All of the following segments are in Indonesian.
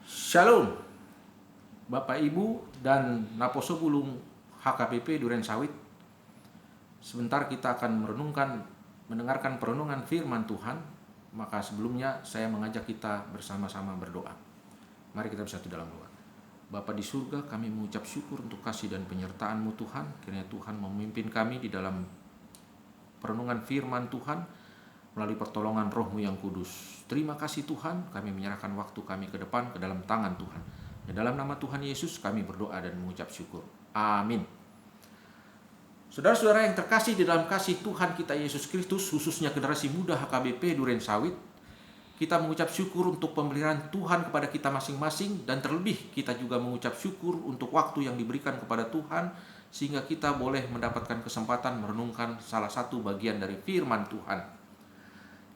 Shalom, Bapak Ibu dan Naposo Bulung HKBP Duren Sawit. Sebentar kita akan mendengarkan perenungan firman Tuhan. Maka sebelumnya saya mengajak kita bersama-sama berdoa. Mari kita bersatu dalam doa. Bapa di surga, kami mengucap syukur untuk kasih dan penyertaan-Mu Tuhan. Kiranya Tuhan memimpin kami di dalam perenungan firman Tuhan melalui pertolongan Roh-Mu yang kudus. Terima kasih Tuhan, kami menyerahkan waktu kami ke depan ke dalam tangan Tuhan. Dan dalam nama Tuhan Yesus kami berdoa dan mengucap syukur. Amin. Saudara-saudara yang terkasih di dalam kasih Tuhan kita Yesus Kristus, khususnya generasi muda HKBP Duren Sawit, kita mengucap syukur untuk pemeliharaan Tuhan kepada kita masing-masing, dan terlebih kita juga mengucap syukur untuk waktu yang diberikan kepada Tuhan, sehingga kita boleh mendapatkan kesempatan merenungkan salah satu bagian dari firman Tuhan.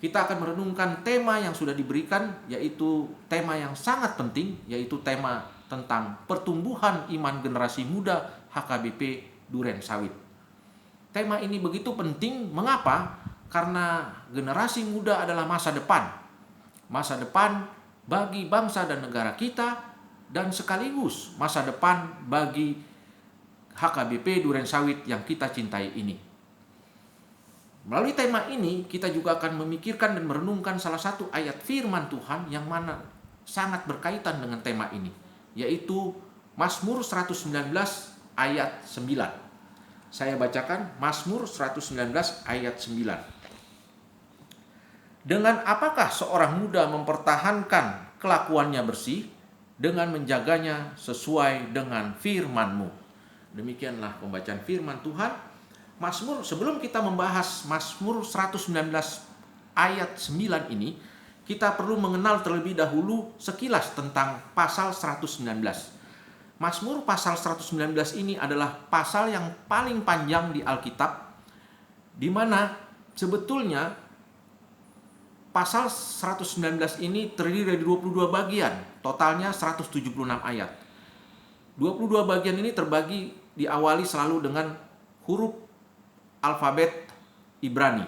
Kita akan merenungkan tema yang sudah diberikan, yaitu tema yang sangat penting, yaitu tema tentang pertumbuhan iman generasi muda HKBP Duren Sawit. Tema ini begitu penting, mengapa? Karena generasi muda adalah masa depan. Masa depan bagi bangsa dan negara kita, dan sekaligus masa depan bagi HKBP Duren Sawit yang kita cintai ini. Melalui tema ini, kita juga akan memikirkan dan merenungkan salah satu ayat firman Tuhan yang mana sangat berkaitan dengan tema ini, yaitu Mazmur 119 ayat 9. Saya bacakan Mazmur 119 ayat 9. Dengan apakah seorang muda mempertahankan kelakuannya bersih? Dengan menjaganya sesuai dengan firman-Mu. Demikianlah pembacaan firman Tuhan. Mazmur, sebelum kita membahas Mazmur 119 ayat 9 ini, kita perlu mengenal terlebih dahulu sekilas tentang pasal 119. Mazmur pasal 119 ini adalah pasal yang paling panjang di Alkitab, di mana sebetulnya pasal 119 ini terdiri dari 22 bagian, totalnya 176 ayat. 22 bagian ini terbagi, diawali selalu dengan huruf alfabet Ibrani,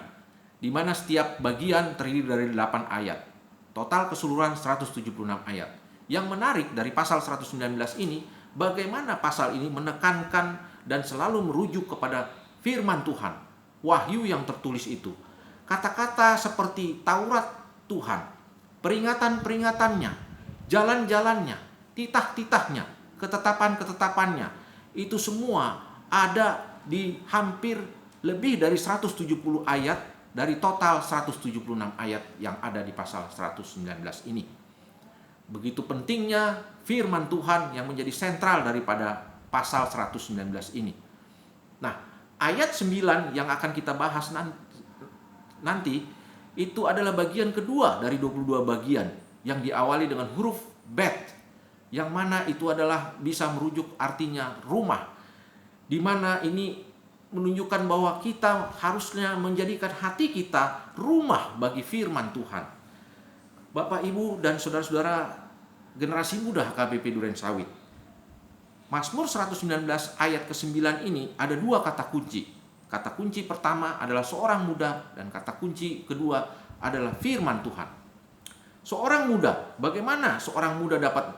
di mana setiap bagian terdiri dari 8 ayat. Total keseluruhan 176 ayat. Yang menarik dari pasal 119 ini, bagaimana pasal ini menekankan dan selalu merujuk kepada firman Tuhan, wahyu yang tertulis itu. Kata-kata seperti Taurat Tuhan, peringatan-peringatannya, jalan-jalannya, titah-titahnya, ketetapan-ketetapannya, itu semua ada di hampir lebih dari 170 ayat dari total 176 ayat yang ada di pasal 119 ini. Begitu pentingnya firman Tuhan yang menjadi sentral daripada pasal 119 ini. Nah, ayat 9 yang akan kita bahas nanti itu adalah bagian kedua dari 22 bagian yang diawali dengan huruf Bet, yang mana itu adalah bisa merujuk artinya rumah, di mana ini menunjukkan bahwa kita harusnya menjadikan hati kita rumah bagi firman Tuhan. Bapak, Ibu, dan saudara-saudara generasi muda HKBP Duren Sawit, Mazmur 119 ayat ke-9 ini ada dua kata kunci. Kata kunci pertama adalah seorang muda, dan kata kunci kedua adalah firman Tuhan. Seorang muda, bagaimana seorang muda dapat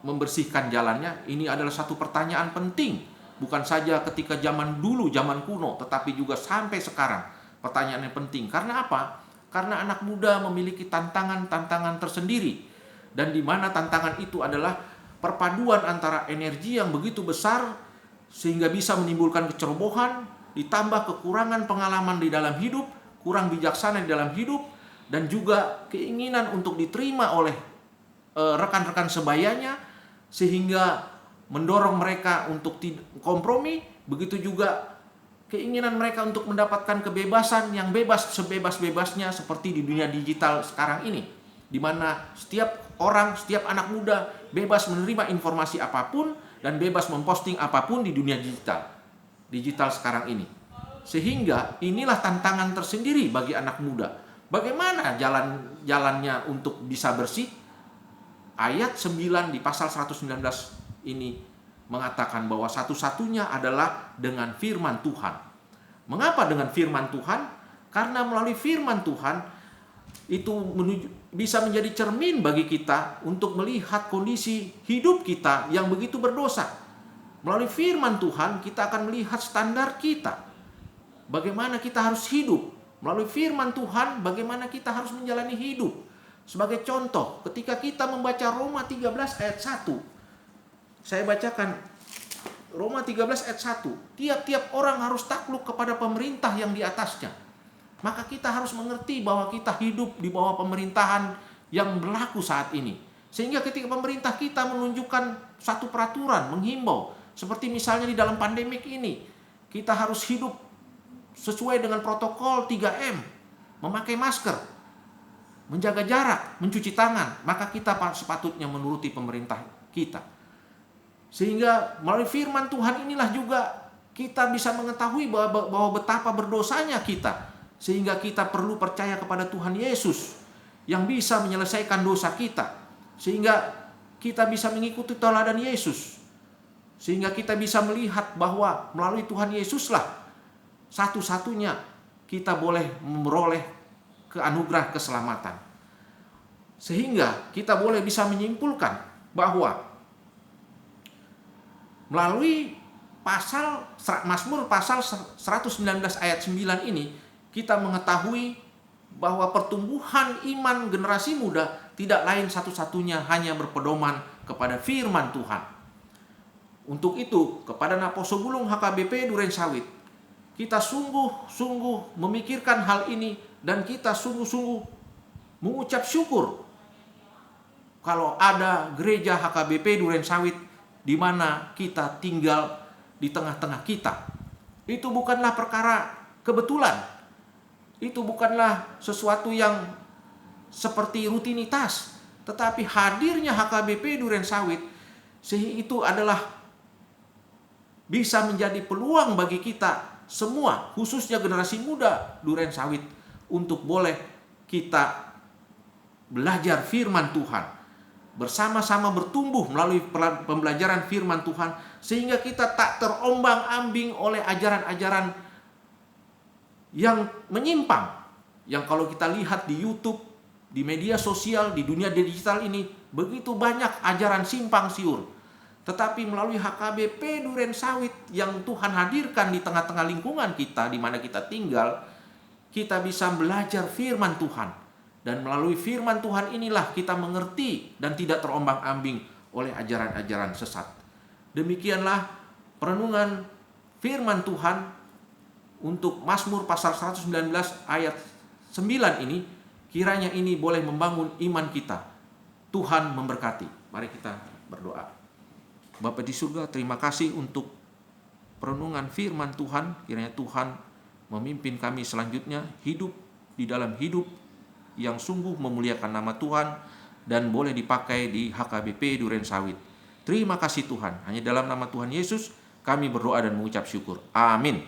membersihkan jalannya? Ini adalah satu pertanyaan penting. Bukan saja ketika zaman dulu, zaman kuno, tetapi juga sampai sekarang. Pertanyaan yang penting. Karena apa? Karena anak muda memiliki tantangan-tantangan tersendiri. Dan di mana tantangan itu adalah perpaduan antara energi yang begitu besar sehingga bisa menimbulkan kecerobohan, ditambah kekurangan pengalaman di dalam hidup, kurang bijaksana di dalam hidup, dan juga keinginan untuk diterima oleh rekan-rekan sebayanya, sehingga mendorong mereka untuk kompromi. Begitu juga keinginan mereka untuk mendapatkan kebebasan yang bebas, sebebas-bebasnya seperti di dunia digital sekarang ini, di mana setiap orang, setiap anak muda bebas menerima informasi apapun dan bebas memposting apapun di dunia digital sekarang ini. Sehingga inilah tantangan tersendiri bagi anak muda. Bagaimana jalannya untuk bisa bersih? Ayat 9 di pasal 119 ini mengatakan bahwa satu-satunya adalah dengan firman Tuhan. Mengapa dengan firman Tuhan? Karena melalui firman Tuhan itu bisa menjadi cermin bagi kita untuk melihat kondisi hidup kita yang begitu berdosa. Melalui firman Tuhan kita akan melihat standar kita, bagaimana kita harus hidup. Melalui firman Tuhan bagaimana kita harus menjalani hidup. Sebagai contoh, ketika kita membaca Roma 13 ayat 1, saya bacakan Roma 13 ayat 1, tiap-tiap orang harus takluk kepada pemerintah yang di atasnya. Maka kita harus mengerti bahwa kita hidup di bawah pemerintahan yang berlaku saat ini. Sehingga ketika pemerintah kita menunjukkan satu peraturan, menghimbau, seperti misalnya di dalam pandemik ini, kita harus hidup sesuai dengan protokol 3M, memakai masker, menjaga jarak, mencuci tangan, maka kita sepatutnya menuruti pemerintah kita. Sehingga melalui firman Tuhan inilah juga kita bisa mengetahui bahwa betapa berdosanya kita. Sehingga kita perlu percaya kepada Tuhan Yesus yang bisa menyelesaikan dosa kita. Sehingga kita bisa mengikuti teladan Yesus. Sehingga kita bisa melihat bahwa melalui Tuhan Yesuslah satu-satunya kita boleh memperoleh anugerah keselamatan. Sehingga kita boleh bisa menyimpulkan bahwa melalui Mazmur pasal 119 ayat 9 ini kita mengetahui bahwa pertumbuhan iman generasi muda tidak lain satu-satunya hanya berpedoman kepada firman Tuhan. Untuk itu, kepada Naposo Bulung HKBP Duren Sawit, kita sungguh-sungguh memikirkan hal ini dan kita sungguh-sungguh mengucap syukur kalau ada gereja HKBP Duren Sawit di mana kita tinggal di tengah-tengah kita. Itu bukanlah perkara kebetulan. Itu bukanlah sesuatu yang seperti rutinitas, tetapi hadirnya HKBP Duren Sawit sehingga itu adalah bisa menjadi peluang bagi kita semua, khususnya generasi muda Duren Sawit, untuk boleh kita belajar firman Tuhan, bersama-sama bertumbuh melalui pembelajaran firman Tuhan, sehingga kita tak terombang-ambing oleh ajaran-ajaran yang menyimpang, yang kalau kita lihat di YouTube, di media sosial, di dunia digital ini begitu banyak ajaran simpang siur. Tetapi melalui HKBP Duren Sawit yang Tuhan hadirkan di tengah-tengah lingkungan kita di mana kita tinggal, kita bisa belajar firman Tuhan. Dan melalui firman Tuhan inilah kita mengerti dan tidak terombang-ambing oleh ajaran-ajaran sesat. Demikianlah perenungan firman Tuhan untuk Mazmur pasal 119 ayat 9 ini, kiranya ini boleh membangun iman kita. Tuhan memberkati. Mari kita berdoa. Bapa di surga, terima kasih untuk perenungan firman Tuhan. Kiranya Tuhan memimpin kami selanjutnya hidup di dalam hidup yang sungguh memuliakan nama Tuhan dan boleh dipakai di HKBP Duren Sawit. Terima kasih Tuhan. Hanya dalam nama Tuhan Yesus kami berdoa dan mengucap syukur. Amin.